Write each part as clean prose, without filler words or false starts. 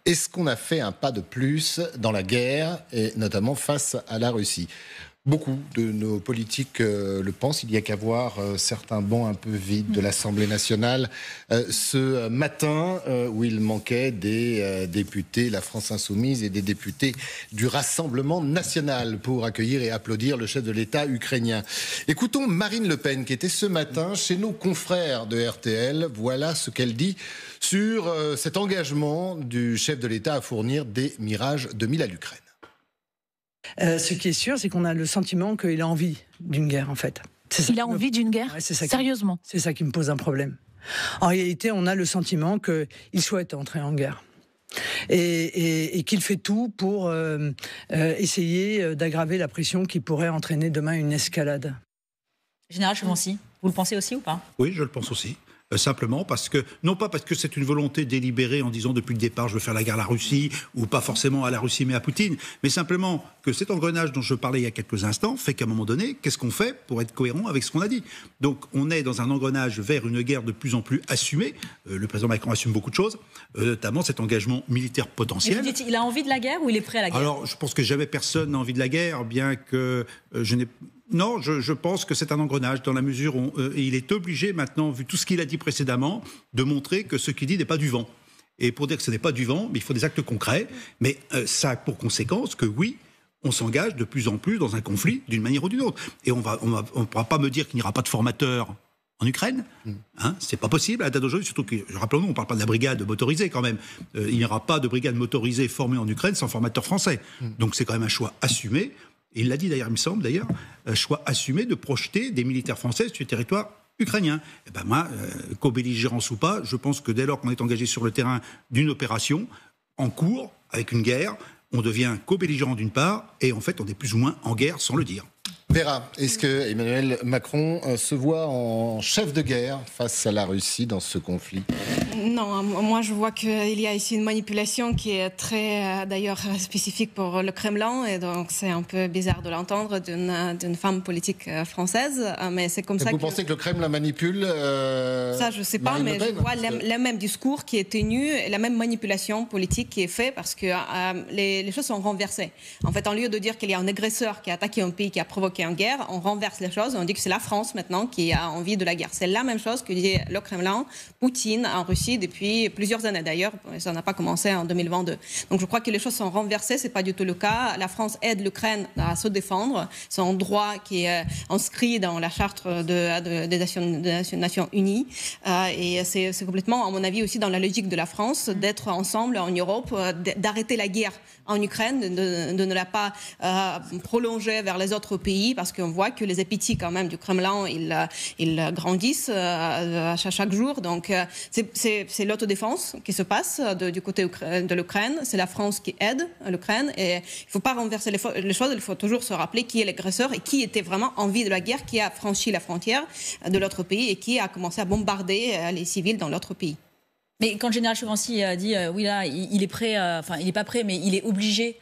Est-ce qu'on a fait un pas de plus dans la guerre, et notamment face à la Russie ? Beaucoup de nos politiques le pensent. Il n'y a qu'à voir certains bancs un peu vides de l'Assemblée nationale ce matin où il manquait des députés La France Insoumise et des députés du Rassemblement national pour accueillir et applaudir le chef de l'État ukrainien. Écoutons Marine Le Pen qui était ce matin chez nos confrères de RTL. Voilà ce qu'elle dit sur cet engagement du chef de l'État à fournir des Mirage 2000 à l'Ukraine. Ce qui est sûr, c'est qu'on a le sentiment qu'il a envie d'une guerre, en fait. Il a envie d'une guerre ? Ouais, Sérieusement ? C'est ça qui me pose un problème. En réalité, on a le sentiment qu'il souhaite entrer en guerre. Et qu'il fait tout pour essayer d'aggraver la pression qui pourrait entraîner demain une escalade. Général Chevresis, vous le pensez aussi ou pas ? Oui, je le pense aussi. Simplement parce que, non pas parce que c'est une volonté délibérée en disant depuis le départ je veux faire la guerre à la Russie, ou pas forcément à la Russie mais à Poutine, mais simplement que cet engrenage dont je parlais il y a quelques instants fait qu'à un moment donné, qu'est-ce qu'on fait pour être cohérent avec ce qu'on a dit ? Donc on est dans un engrenage vers une guerre de plus en plus assumée. Le président Macron assume beaucoup de choses, notamment cet engagement militaire potentiel. Et vous dites, il a envie de la guerre ou il est prêt à la guerre ? Alors je pense que jamais personne n'a envie de la guerre, bien que je n'ai... Non, je pense que c'est un engrenage dans la mesure où il est obligé maintenant, vu tout ce qu'il a dit précédemment, de montrer que ce qu'il dit n'est pas du vent. Et pour dire que ce n'est pas du vent, il faut des actes concrets. Mais ça a pour conséquence que oui, on s'engage de plus en plus dans un conflit d'une manière ou d'une autre. Et on ne pourra pas me dire qu'il n'y aura pas de formateurs en Ukraine. C'est pas possible à date d'aujourd'hui, surtout que, rappelons-nous, on ne parle pas de la brigade motorisée quand même. Il n'y aura pas de brigade motorisée formée en Ukraine sans formateur français. Donc c'est quand même un choix assumé. Et il l'a dit d'ailleurs, il me semble d'ailleurs, choix assumé de projeter des militaires français sur le territoire ukrainien. Et ben moi, co-belligérance ou pas, je pense que dès lors qu'on est engagé sur le terrain d'une opération en cours, avec une guerre, on devient co-belligérant d'une part, et en fait on est plus ou moins en guerre sans le dire. Vera, est-ce que Emmanuel Macron se voit en chef de guerre face à la Russie dans ce conflit ? Non, moi je vois qu'il y a ici une manipulation qui est très, d'ailleurs, spécifique pour le Kremlin, et donc c'est un peu bizarre de l'entendre d'une femme politique française, mais c'est comme ça. Vous pensez que le Kremlin manipule Ça, je ne sais pas, mais je vois le même discours qui est tenu, et la même manipulation politique qui est faite, parce que les choses sont renversées. En fait, en lieu de dire qu'il y a un agresseur qui a attaqué un pays, qui a provoqué une guerre, on renverse les choses, on dit que c'est la France maintenant qui a envie de la guerre. C'est la même chose que dit le Kremlin, Poutine en Russie depuis plusieurs années d'ailleurs, ça n'a pas commencé en 2022. Donc je crois que les choses sont renversées, c'est pas du tout le cas. La France aide l'Ukraine à se défendre, c'est un droit qui est inscrit dans la charte des Nations Unies, et c'est complètement, à mon avis, aussi dans la logique de la France d'être ensemble en Europe, d'arrêter la guerre en Ukraine, de ne la pas prolonger vers les autres pays, parce qu'on voit que les appétits quand même du Kremlin, ils grandissent à chaque jour. Donc c'est l'autodéfense qui se passe du côté de l'Ukraine, c'est la France qui aide l'Ukraine, et il ne faut pas renverser les choses, il faut toujours se rappeler qui est l'agresseur et qui était vraiment en vie de la guerre, qui a franchi la frontière de l'autre pays et qui a commencé à bombarder les civils dans l'autre pays. Mais quand le général Chevresis dit oui là, il est prêt, enfin il n'est pas prêt, mais il est obligé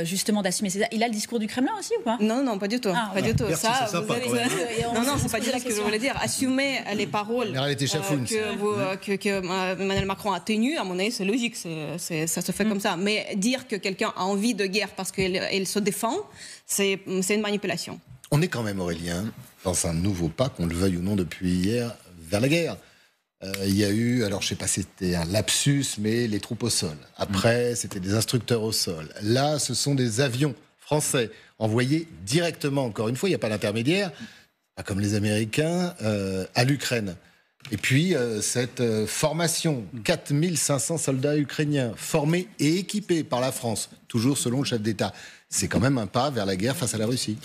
justement d'assumer. Il a le discours du Kremlin aussi ou pas ? Non, pas du tout. Ah, pas du tout. Merci, Ça, c'est sympa, non, c'est pas du tout ce que je voulais dire. Assumer les paroles que Emmanuel Macron a tenues, à mon avis, c'est logique. Ça se fait comme ça. Mais dire que quelqu'un a envie de guerre parce qu'il se défend, c'est une manipulation. On est quand même, Aurélien, dans un nouveau pas, qu'on le veuille ou non depuis hier, vers la guerre. Il y a eu, alors je ne sais pas si c'était un lapsus, mais les troupes au sol. Après, c'était des instructeurs au sol. Là, ce sont des avions français envoyés directement, encore une fois, il n'y a pas d'intermédiaire, pas comme les Américains, à l'Ukraine. Et puis, cette formation, 4500 soldats ukrainiens formés et équipés par la France, toujours selon le chef d'État. C'est quand même un pas vers la guerre face à la Russie.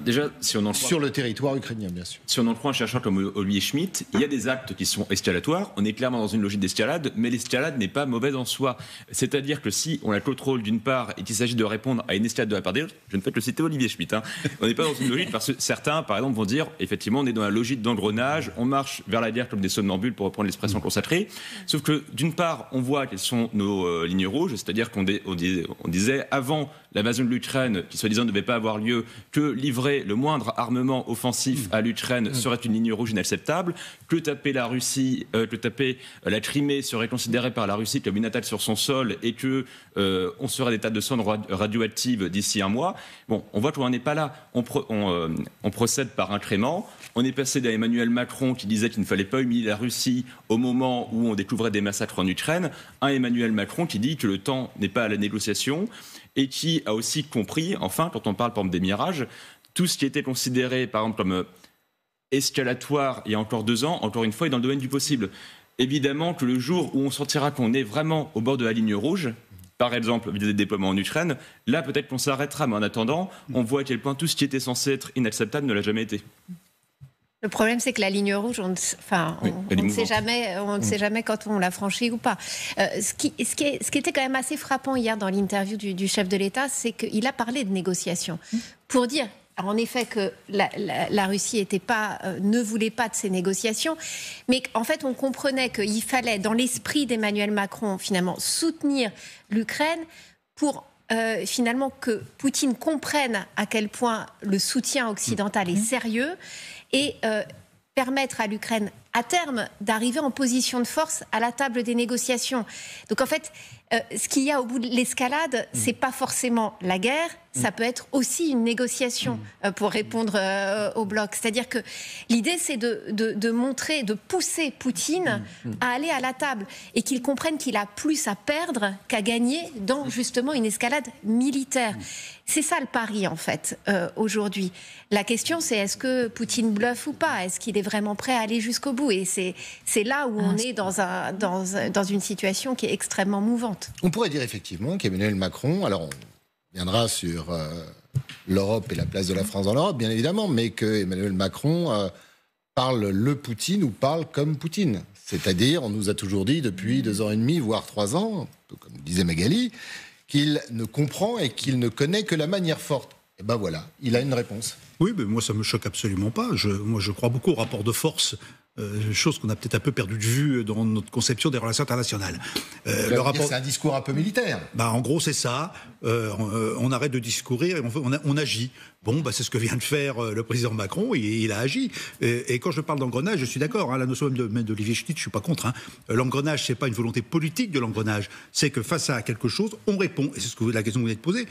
Déjà, si on en croit, sur le territoire ukrainien, bien sûr. Si on en croit un chercheur comme Olivier Schmitt, il y a des actes qui sont escalatoires. On est clairement dans une logique d'escalade, mais l'escalade n'est pas mauvaise en soi. C'est-à-dire que si on a le contrôle d'une part et qu'il s'agit de répondre à une escalade de la part des autres, je ne fais que le citer Olivier Schmitt, on n'est pas dans une logique, parce que certains, par exemple, vont dire, effectivement, on est dans la logique d'engrenage, on marche vers la guerre comme des somnambules, pour reprendre l'expression consacrée. Sauf que, d'une part, on voit quelles sont nos lignes rouges, c'est-à-dire qu'on disait avant l'invasion de l'Ukraine, qui soi-disant ne devait pas avoir lieu, que l'Iran livrer le moindre armement offensif à l'Ukraine serait une ligne rouge inacceptable, que taper la Russie, que taper la Crimée serait considéré par la Russie comme une attaque sur son sol et que on serait des tas de sondes radioactives d'ici un mois. Bon, on voit qu'on n'est pas là. On procède par incrément. On est passé d'Emmanuel Macron qui disait qu'il ne fallait pas humilier la Russie au moment où on découvrait des massacres en Ukraine, à Emmanuel Macron qui dit que le temps n'est pas à la négociation et qui a aussi compris, enfin, quand on parle par exemple des mirages, tout ce qui était considéré par exemple comme escalatoire il y a encore 2 ans, encore une fois, est dans le domaine du possible. Évidemment que le jour où on sentira qu'on est vraiment au bord de la ligne rouge, par exemple des déploiements en Ukraine, là peut-être qu'on s'arrêtera, mais en attendant, on voit à quel point tout ce qui était censé être inacceptable ne l'a jamais été. Le problème, c'est que la ligne rouge, on ne sait jamais quand on l'a franchie ou pas. Ce qui était quand même assez frappant hier dans l'interview du chef de l'État, c'est qu'il a parlé de négociations pour dire, alors en effet, que la Russie ne voulait pas de ces négociations, mais en fait, on comprenait qu'il fallait, dans l'esprit d'Emmanuel Macron, finalement, soutenir l'Ukraine pour finalement que Poutine comprenne à quel point le soutien occidental est sérieux et permettre à l'Ukraine, à terme, d'arriver en position de force à la table des négociations. Donc en fait, ce qu'il y a au bout de l'escalade, c'est pas forcément la guerre, ça peut être aussi une négociation pour répondre au bloc. C'est-à-dire que l'idée, c'est de montrer, de pousser Poutine à aller à la table et qu'il comprenne qu'il a plus à perdre qu'à gagner dans justement une escalade militaire. C'est ça le pari, en fait, aujourd'hui. La question, c'est est-ce que Poutine bluffe ou pas ? Est-ce qu'il est vraiment prêt à aller jusqu'au bout ? Et c'est là où on est dans une situation qui est extrêmement mouvante. On pourrait dire effectivement qu'Emmanuel Macron, alors on viendra sur l'Europe et la place de la France dans l'Europe, bien évidemment, mais que Emmanuel Macron parle le Poutine ou parle comme Poutine. C'est-à-dire, on nous a toujours dit depuis 2 ans et demi, voire 3 ans, un peu comme disait Magali, qu'il ne comprend et qu'il ne connaît que la manière forte. Et ben voilà, il a une réponse. Oui, mais moi ça me choque absolument pas. Moi je crois beaucoup au rapport de force, chose qu'on a peut-être un peu perdu de vue dans notre conception des relations internationales. Le rapport, c'est un discours un peu militaire. En gros c'est ça. On arrête de discourir et on agit. Bon, c'est ce que vient de faire le président Macron, il a agi. Et quand je parle d'engrenage, je suis d'accord, la notion même d'Olivier Schmitt, je suis pas contre. L'engrenage, c'est pas une volonté politique de l'engrenage, c'est que face à quelque chose, on répond. Et c'est la question que vous venez de poser.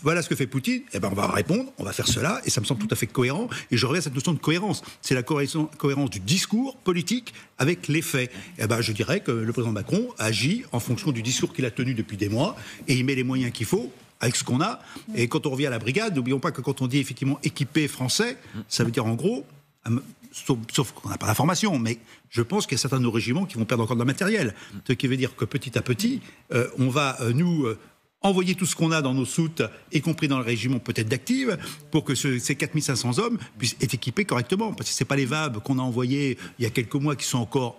Voilà ce que fait Poutine, on va répondre, on va faire cela, et ça me semble tout à fait cohérent. Et je reviens à cette notion de cohérence. C'est la cohérence du discours politique avec les faits. Je dirais que le président Macron agit en fonction du discours qu'il a tenu depuis des mois, et il met les moyens qu'il faut avec ce qu'on a. Et quand on revient à la brigade, n'oublions pas que quand on dit effectivement équipé français, ça veut dire en gros, sauf qu'on n'a pas l'information, mais je pense qu'il y a certains de nos régiments qui vont perdre encore de matériel. Ce qui veut dire que petit à petit, on va nous envoyer tout ce qu'on a dans nos soutes, y compris dans le régiment peut-être d'active, pour que ces 4500 hommes puissent être équipés correctement. Parce que ce n'est pas les VAB qu'on a envoyés il y a quelques mois qui sont encore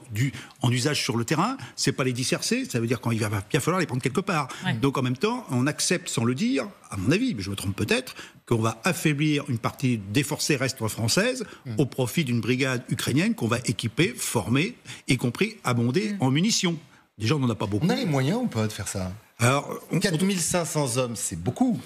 en usage sur le terrain, ce n'est pas les dissercer, ça veut dire qu'il va bien falloir les prendre quelque part. Ouais. Donc en même temps, on accepte sans le dire, à mon avis, mais je me trompe peut-être, qu'on va affaiblir une partie des forces terrestres françaises au profit d'une brigade ukrainienne qu'on va équiper, former, y compris abonder en munitions. Déjà, on n'en a pas beaucoup. On a les moyens ou pas de faire ça ? Alors, 4500 hommes, c'est beaucoup.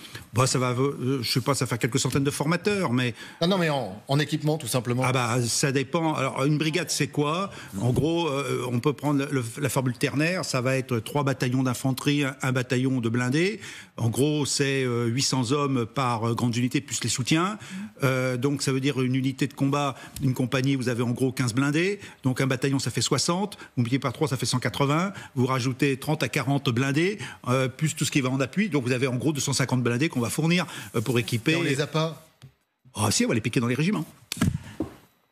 Ça va, je sais pas, ça fait quelques centaines de formateurs, mais... Non, mais en équipement, tout simplement. Ça dépend. Alors, une brigade, c'est quoi ? En gros, on peut prendre la formule ternaire, ça va être 3 bataillons d'infanterie, 1 bataillon de blindés. En gros, c'est 800 hommes par grande unité, plus les soutiens. Donc, ça veut dire une unité de combat, une compagnie, vous avez en gros 15 blindés. Donc, un bataillon, ça fait 60. Vous multipliez par 3, ça fait 180. Vous rajoutez 30 à 40 blindés. Plus tout ce qui va en appui. Donc vous avez en gros 250 blindés qu'on va fournir pour équiper. Et on les a pas ? Si, on va les piquer dans les régiments.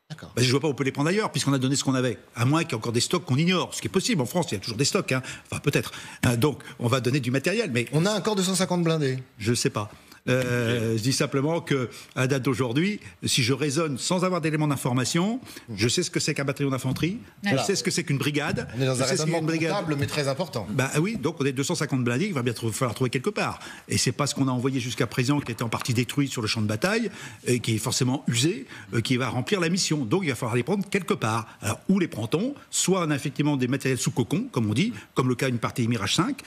D'accord. Je ne vois pas où on peut les prendre ailleurs, puisqu'on a donné ce qu'on avait. À moins qu'il y ait encore des stocks qu'on ignore. Ce qui est possible. En France, il y a toujours des stocks. Enfin, peut-être. Donc, on va donner du matériel. Mais on a encore 250 blindés ? Je ne sais pas. Je dis simplement qu'à date d'aujourd'hui, si je raisonne sans avoir d'éléments d'information, je sais ce que c'est qu'un bataillon d'infanterie, je sais ce que c'est qu'une brigade. On est dans un raisonnement comptable, mais très important. Oui, donc on est 250 blindés, il va bien falloir trouver quelque part. Et c'est pas ce qu'on a envoyé jusqu'à présent, qui était en partie détruit sur le champ de bataille, et qui est forcément usé, qui va remplir la mission. Donc il va falloir les prendre quelque part. Alors où les prend-on ? Soit on a effectivement des matériels sous cocon, comme on dit, comme le cas d'une partie Mirage 5,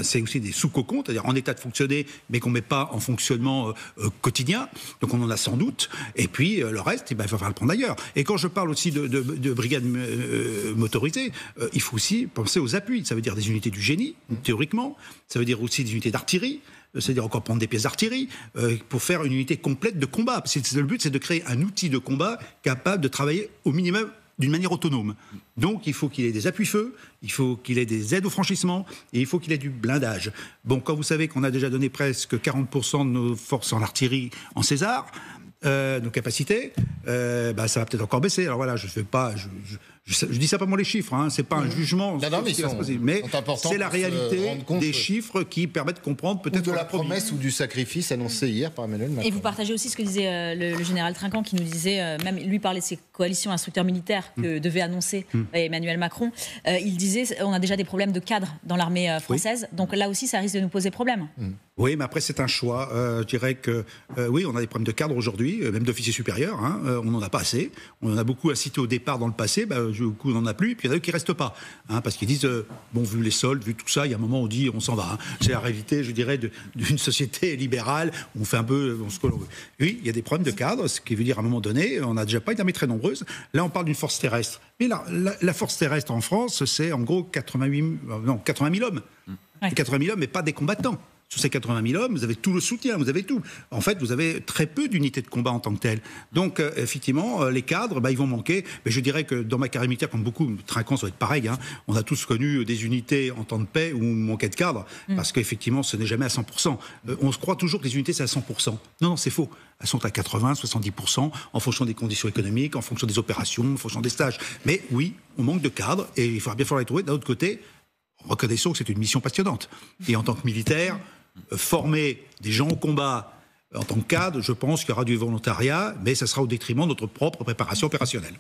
C'est aussi des sous-cocons, c'est-à-dire en état de fonctionner, mais qu'on ne met pas en fonctionnement quotidien. Donc on en a sans doute. Et puis le reste, il va falloir le prendre ailleurs. Et quand je parle aussi de brigades motorisées, il faut aussi penser aux appuis. Ça veut dire des unités du génie, théoriquement. Ça veut dire aussi des unités d'artillerie. C'est-à-dire encore prendre des pièces d'artillerie pour faire une unité complète de combat. Parce que le but, c'est de créer un outil de combat capable de travailler au minimum d'une manière autonome. Donc il faut qu'il ait des appuis-feux, il faut qu'il ait des aides au franchissement et il faut qu'il ait du blindage. Bon, quand vous savez qu'on a déjà donné presque 40% de nos forces en artillerie en César, nos capacités, ça va peut-être encore baisser. Alors voilà, je fais pas... Je dis simplement les chiffres, c'est pas un jugement, mais c'est la réalité des chiffres qui permettent de comprendre peut-être de la promesse ou du sacrifice annoncé hier par Emmanuel Macron. Et vous partagez aussi ce que disait le général Trinquant, qui nous disait, même lui parlait de ces coalitions instructeurs militaires que devait annoncer Emmanuel Macron. Il disait, on a déjà des problèmes de cadres dans l'armée française, donc là aussi ça risque de nous poser problème. Oui, mais après c'est un choix. Je dirais que oui, on a des problèmes de cadres aujourd'hui, même d'officiers supérieurs. On n'en a pas assez. On en a beaucoup incité au départ dans le passé. Beaucoup on n'en a plus. Puis il y en a qui restent pas, parce qu'ils disent vu les soldes, vu tout ça, il y a un moment où on dit on s'en va. C'est la réalité, je dirais, d'une société libérale. Où on fait un peu ce que l'on veut. Oui, il y a des problèmes de cadres, ce qui veut dire à un moment donné, on n'a déjà pas une armée très nombreuse. Là, on parle d'une force terrestre. Mais la force terrestre en France, c'est en gros 80 000 hommes. 80 000 hommes, mais pas des combattants. Sur ces 80 000 hommes, vous avez tout le soutien, vous avez tout. En fait, vous avez très peu d'unités de combat en tant que telles. Donc, effectivement, les cadres, ils vont manquer. Mais je dirais que dans ma carrière militaire, comme beaucoup, Trinquant, ça va être pareil. On a tous connu des unités en temps de paix où on manquait de cadres, parce qu'effectivement, ce n'est jamais à 100%. On se croit toujours que les unités, c'est à 100%. Non, c'est faux. Elles sont à 80, 70%, en fonction des conditions économiques, en fonction des opérations, en fonction des stages. Mais oui, on manque de cadres, et il faudra bien falloir les trouver. D'un autre côté, reconnaissons que c'est une mission passionnante. Et en tant que militaire, former des gens au combat en tant que cadre, je pense qu'il y aura du volontariat, mais ça sera au détriment de notre propre préparation opérationnelle.